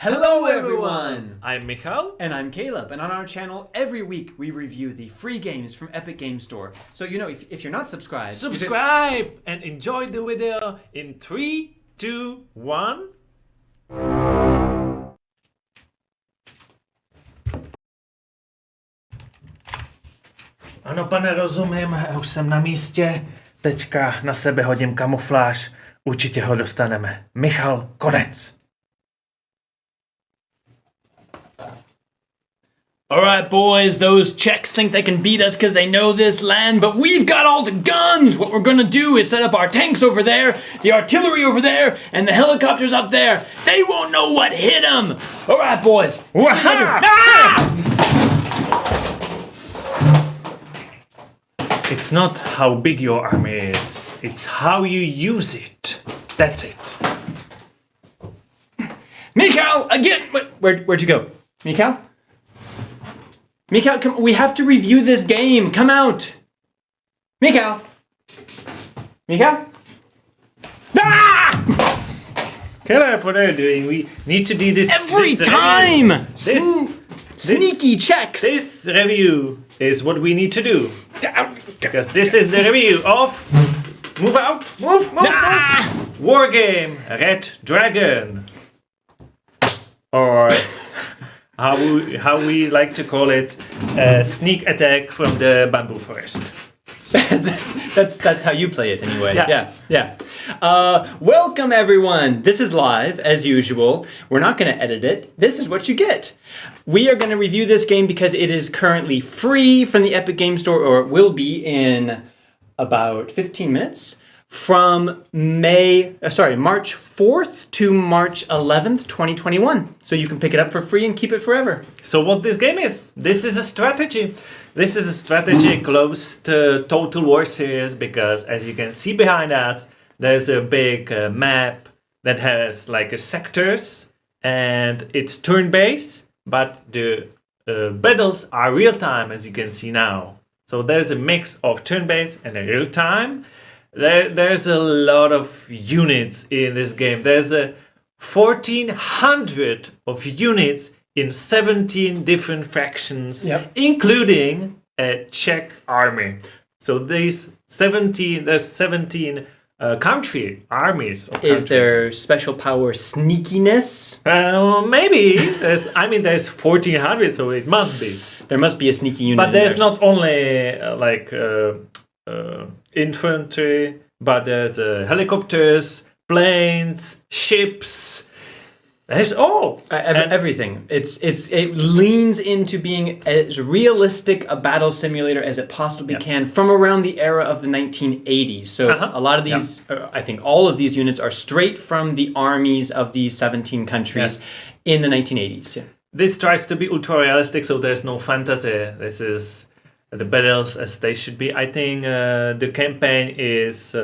Hello everyone! I'm Michal. And I'm Caleb, and on our channel every week we review the free games from Epic Game Store. So if you're not subscribed... Subscribe and enjoy the video in 3, 2, 1. Ano, pane, rozumím, už jsem na místě. Teďka na sebe hodím kamufláž. Určitě ho dostaneme. Michal, konec. Alright boys, those Czechs think they can beat us because they know this land, but we've got all the guns! What we're gonna do is set up our tanks over there, the artillery over there, and the helicopters up there. They won't know what hit them! Alright boys! It's not how big your army is, it's how you use it. That's it. Michal, again! Where'd you go? Michal? Michal, come, we have to review this game. Come out. Michal. Michal? Ah! Caleb, what are you doing? We need to do this every this time. Sneaky this, checks. This review is what we need to do. Because this is the review of move out, move. Wargame Red Dragon, or how we like to call it, sneak attack from the bamboo forest. That's how you play it anyway. Yeah. Welcome everyone. This is live as usual. We're not going to edit it. This is what you get. We are going to review this game because it is currently free from the Epic Game Store, or it will be in about 15 minutes. From March 4th to March 11th, 2021. So you can pick it up for free and keep it forever. So what this game is? This is a strategy. This is a strategy close to Total War series because, as you can see behind us, there's a big map that has like sectors and it's turn-based, but the battles are real-time, as you can see now. So there's a mix of turn-based and real-time. There's a lot of units in this game. There's 1,400 of units in 17 different factions, including a Czech army. So there's 17 country armies. Is there special power sneakiness? Maybe. There's 1,400, so it must be. There must be a sneaky unit. But there's not only infantry, but there's helicopters, planes, ships. There's all everything. It leans into being as realistic a battle simulator as it possibly can from around the era of the 1980s. So a lot of these, I think all of these units are straight from the armies of these 17 countries in the 1980s. Yeah. This tries to be ultra realistic, so there's no fantasy. This is the battles as they should be. I think the campaign is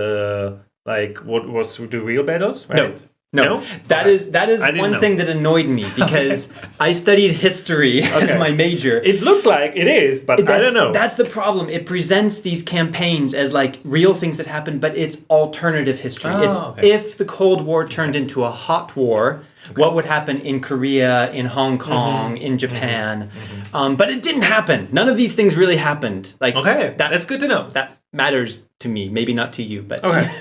like what was the real battles, right? No, that is one thing that annoyed me because I studied history as my major. It looked like it is, but I don't know. That's the problem. It presents these campaigns as like real things that happened, but it's alternative history. If the Cold War turned into a hot war, what would happen in Korea, in Hong Kong, in Japan. But it didn't happen. None of these things really happened. Like that's good to know. That matters to me, maybe not to you, but okay.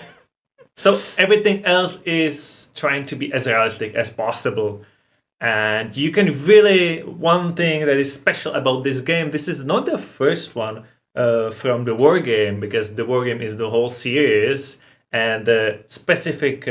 So everything else is trying to be as realistic as possible. And you can really, one thing that is special about this game, this is not the first one from the Wargame, because the Wargame is the whole series. And the specific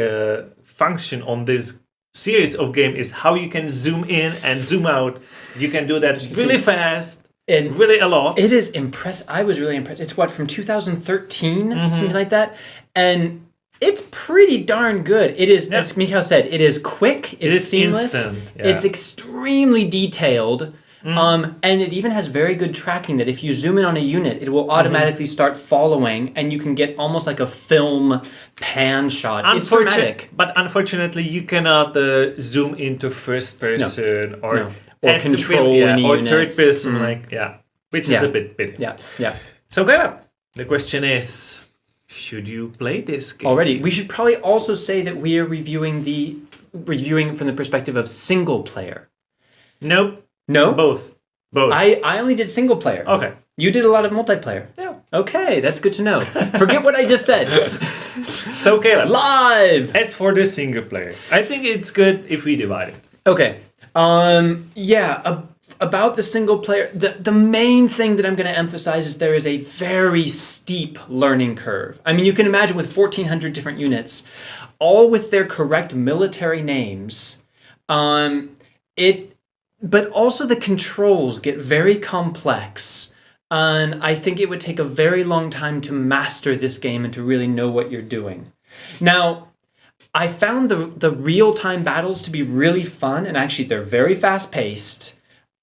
function on this series of game is how you can zoom in and zoom out. You can do that really fast and really a lot. It is impressive. I was really impressed. It's from 2013, something like that. And it's pretty darn good. It is, as Michal said, it is quick, it's seamless, instant, it's extremely detailed, and it even has very good tracking that if you zoom in on a unit, it will automatically start following, and you can get almost like a film pan shot. It's dramatic. But unfortunately, you cannot zoom into first person or control any or units. third person, which is a bit. Yeah. So, Caleb, the question is, should you play this game? Already. We should probably also say that we are reviewing it from the perspective of single player. Nope. No? Both. I only did single player. Okay. You did a lot of multiplayer. Yeah. Okay, that's good to know. Forget what I just said. So, Caleb. Live! As for the single player, I think it's good if we divide it. Okay. About the single player, the main thing that I'm going to emphasize is there is a very steep learning curve. I mean, you can imagine with 1,400 different units, all with their correct military names, but also the controls get very complex. And I think it would take a very long time to master this game and to really know what you're doing. Now, I found the real-time battles to be really fun, and actually they're very fast-paced.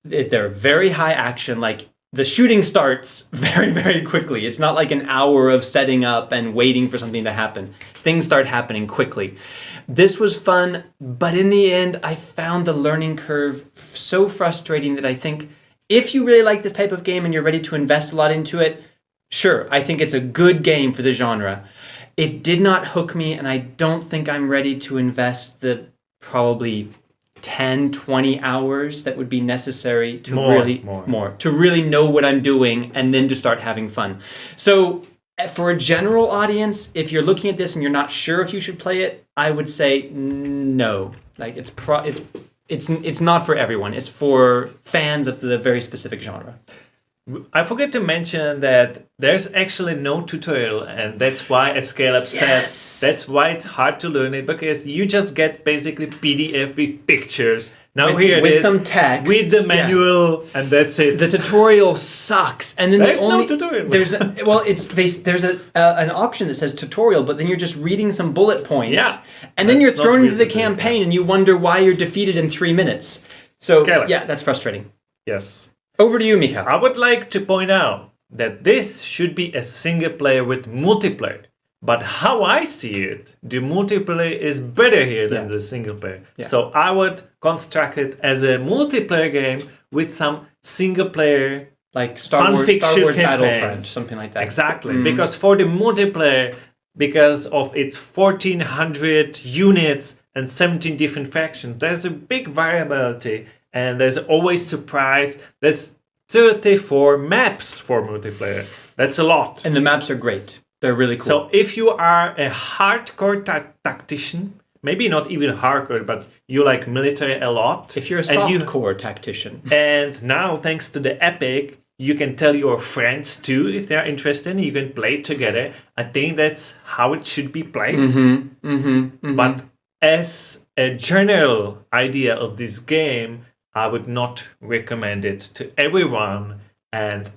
They're very high action. Like, the shooting starts very, very quickly. It's not like an hour of setting up and waiting for something to happen. Things start happening quickly. This was fun, but in the end, I found the learning curve so frustrating that I think if you really like this type of game and you're ready to invest a lot into it, sure, I think it's a good game for the genre. It did not hook me, and I don't think I'm ready to invest the probably 10, 20 hours that would be necessary to really know what I'm doing and then to start having fun. So for a general audience, if you're looking at this and you're not sure if you should play it, I would say no. Like it's not for everyone. It's for fans of the very specific genre. I forgot to mention that there's actually no tutorial, and that's why, as Caleb said, that's why it's hard to learn it, because you just get basically PDF with pictures. Now with some text, with the manual, and that's it. The tutorial sucks, and then there's no tutorial. There's an option that says tutorial, but then you're just reading some bullet points, and then you're thrown into the campaign, and you wonder why you're defeated in 3 minutes. So Caleb. Yeah, that's frustrating. Yes. Over to you, Mika. I would like to point out that this should be a single player with multiplayer. But how I see it, the multiplayer is better here than the single player. Yeah. So I would construct it as a multiplayer game with some single player, like Star Wars Battlefront, something like that. Exactly. Because for the multiplayer, because of its 1,400 units and 17 different factions, there's a big variability. And there's always surprise. There's 34 maps for multiplayer. That's a lot. And the maps are great. They're really cool. So if you are a hardcore tactician, maybe not even hardcore, but you like military a lot. If you're a softcore tactician. And now, thanks to the Epic, you can tell your friends too if they're interested. You can play together. I think that's how it should be played. But as a general idea of this game, I would not recommend it to everyone, and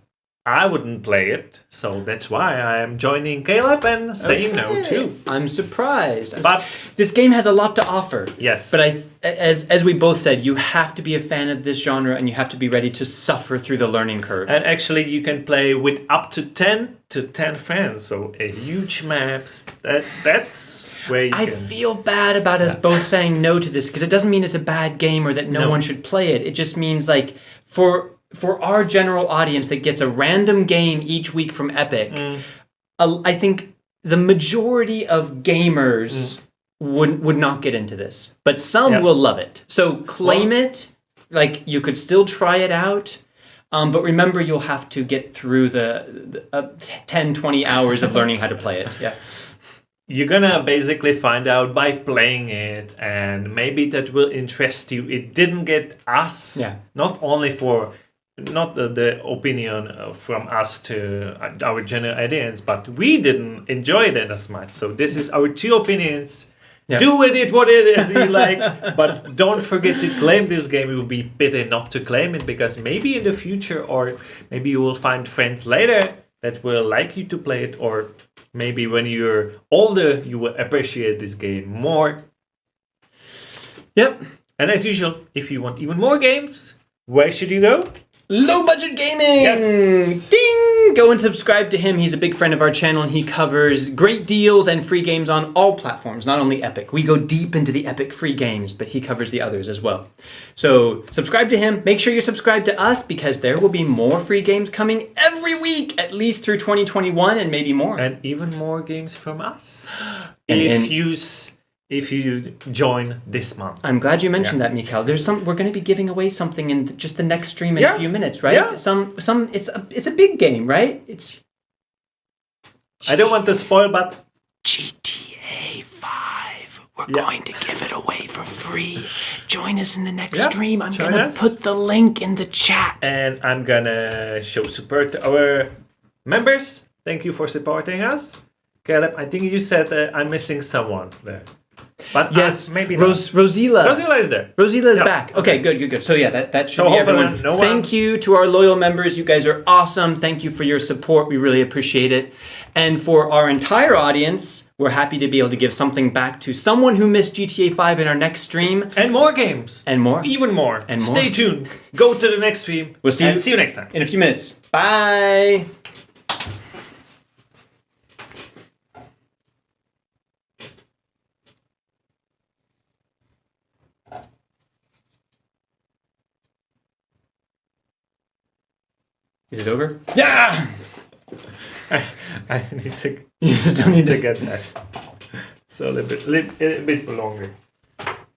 I wouldn't play it. So that's why I am joining Caleb and saying no too. I'm surprised. But this game has a lot to offer. Yes. But as we both said, you have to be a fan of this genre, and you have to be ready to suffer through the learning curve. And actually, you can play with up to 10 friends. So a huge maps. That's where you I feel bad about us both saying no to this, because it doesn't mean it's a bad game or that no one should play it. It just means like for our general audience that gets a random game each week from Epic, I think the majority of gamers would not get into this, but some will love it. So claim it, like you could still try it out, but remember you'll have to get through the 10, 20 hours of learning how to play it. Yeah. You're gonna basically find out by playing it, and maybe that will interest you. It didn't get us, not only for not the opinion from us to our general audience, but we didn't enjoy it as much. So this is our two opinions. Yeah. Do with it what it is you like, but don't forget to claim this game. It would be better not to claim it, because maybe in the future, or maybe you will find friends later that will like you to play it, or maybe when you're older, you will appreciate this game more. Yep. And as usual, if you want even more games, where should you go? Low budget gaming! Yes! Ding! Go and subscribe to him. He's a big friend of our channel, and he covers great deals and free games on all platforms, not only Epic. We go deep into the Epic free games, but he covers the others as well. So subscribe to him. Make sure you're subscribed to us, because there will be more free games coming every week, at least through 2021 and maybe more. And even more games from us. And if you join this month. I'm glad you mentioned that, Mikhail. We're going to be giving away something in just the next stream in a few minutes, right? Yeah. It's a big game, right? I don't want to spoil, but GTA 5. We're going to give it away for free. Join us in the next stream. I'm going to put the link in the chat. And I'm going to show support to our members. Thank you for supporting us. Caleb, I think you said I'm missing someone there. But yes, maybe not. Rosila. Rosila is there. Rosila is back. Okay, good. So yeah, that should be hopefully everyone. Thank you to our loyal members. You guys are awesome. Thank you for your support. We really appreciate it. And for our entire audience, we're happy to be able to give something back to someone who missed GTA 5 in our next stream. And more games. And more. Even more. And more. Stay tuned. Go to the next stream. We'll see you next time. In a few minutes. Bye. Is it over? Yeah! I need to. You still need to get that. So a bit longer.